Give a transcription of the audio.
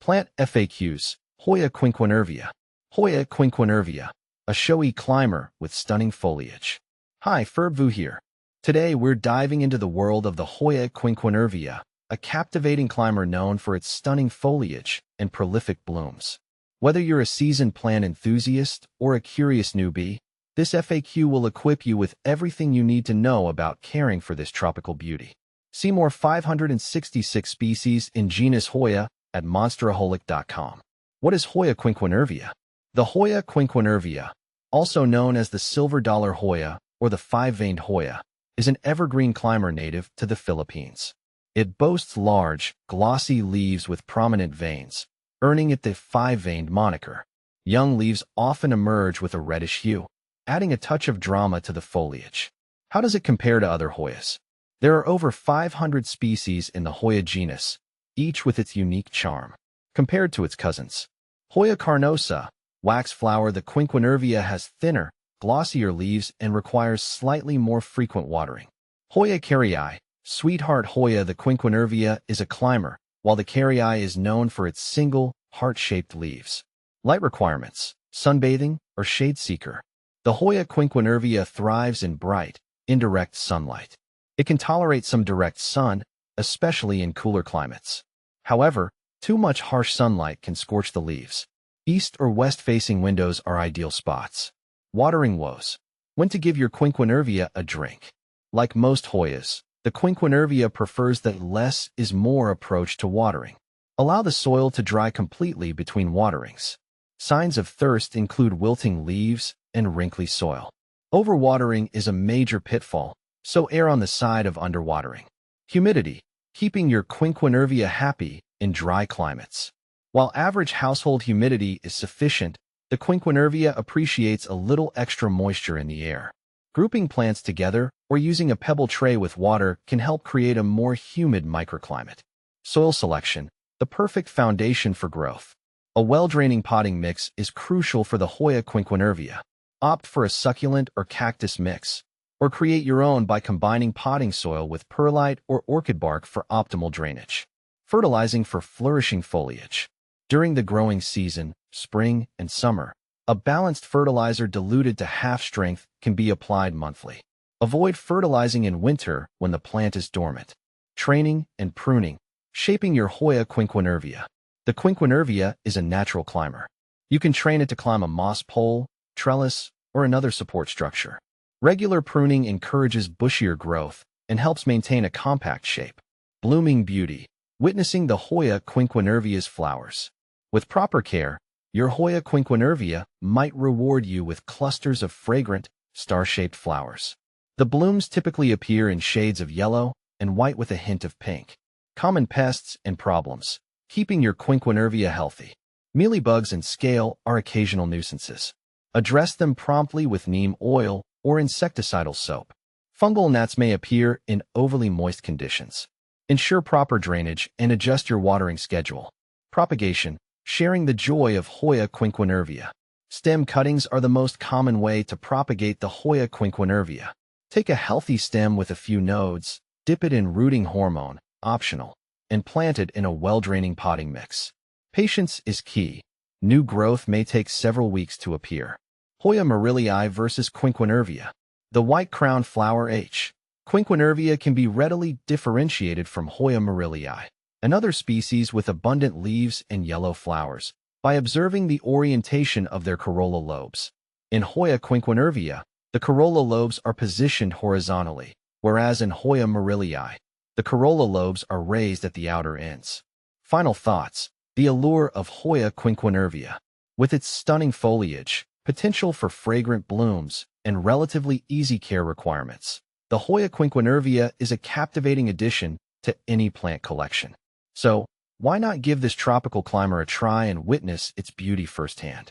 Plant FAQs. Hoya quinquenervia. Hoya quinquenervia, a showy climber with stunning foliage. Hi, Ferbvu here. Today we're diving into the world of the Hoya quinquenervia, a captivating climber known for its stunning foliage and prolific blooms. Whether you're a seasoned plant enthusiast or a curious newbie, this FAQ will equip you with everything you need to know about caring for this tropical beauty. See more 566 species in genus Hoya at monsteraholic.com. What is Hoya quinquenervia? The Hoya quinquenervia, also known as the silver dollar Hoya or the five-veined Hoya, is an evergreen climber native to the Philippines. It boasts large, glossy leaves with prominent veins, earning it the five-veined moniker. Young leaves often emerge with a reddish hue, adding a touch of drama to the foliage. How does it compare to other Hoyas? There are over 500 species in the Hoya genus, each with its unique charm. Compared to its cousins, Hoya carnosa, wax flower, the quinquenervia has thinner, glossier leaves and requires slightly more frequent watering. Hoya carrii, sweetheart Hoya, the quinquenervia is a climber, while the carrii is known for its single, heart-shaped leaves. Light requirements: sunbathing or shade seeker. The Hoya quinquenervia thrives in bright, indirect sunlight. It can tolerate some direct sun, especially in cooler climates. However, too much harsh sunlight can scorch the leaves. East or west-facing windows are ideal spots. Watering woes. When to give your quinquenervia a drink. Like most Hoyas, the quinquenervia prefers the less is more approach to watering. Allow the soil to dry completely between waterings. Signs of thirst include wilting leaves and wrinkly soil. Overwatering is a major pitfall, so err on the side of underwatering. Humidity. Keeping your quinquenervia happy in dry climates. While average household humidity is sufficient, the quinquenervia appreciates a little extra moisture in the air. Grouping plants together or using a pebble tray with water can help create a more humid microclimate. Soil selection, the perfect foundation for growth. A well-draining potting mix is crucial for the Hoya quinquenervia. Opt for a succulent or cactus mix, or create your own by combining potting soil with perlite or orchid bark for optimal drainage. Fertilizing for flourishing foliage. During the growing season, spring and summer, a balanced fertilizer diluted to half strength can be applied monthly. Avoid fertilizing in winter when the plant is dormant. Training and pruning. Shaping your Hoya quinquenervia. The quinquenervia is a natural climber. You can train it to climb a moss pole, trellis, or another support structure. Regular pruning encourages bushier growth and helps maintain a compact shape. Blooming beauty. Witnessing the Hoya quinquenervia's flowers. With proper care, your Hoya quinquenervia might reward you with clusters of fragrant, star-shaped flowers. The blooms typically appear in shades of yellow and white with a hint of pink. Common pests and problems. Keeping your quinquenervia healthy. Mealybugs and scale are occasional nuisances. Address them promptly with neem oil or insecticidal soap. Fungal gnats may appear in overly moist conditions. Ensure proper drainage and adjust your watering schedule. Propagation. Sharing the joy of Hoya quinquenervia. Stem cuttings are the most common way to propagate the Hoya quinquenervia. Take a healthy stem with a few nodes, dip it in rooting hormone, optional, and plant it in a well-draining potting mix. Patience is key. New growth may take several weeks to appear. Hoya marillii versus quinquenervia. The white crown flower H. Quinquenervia can be readily differentiated from Hoya marillii, another species with abundant leaves and yellow flowers, by observing the orientation of their corolla lobes. In Hoya quinquenervia, the corolla lobes are positioned horizontally, whereas in Hoya marillii, the corolla lobes are raised at the outer ends. Final thoughts. The allure of Hoya quinquenervia. With its stunning foliage, potential for fragrant blooms, and relatively easy care requirements, the Hoya quinquenervia is a captivating addition to any plant collection. So, why not give this tropical climber a try and witness its beauty firsthand?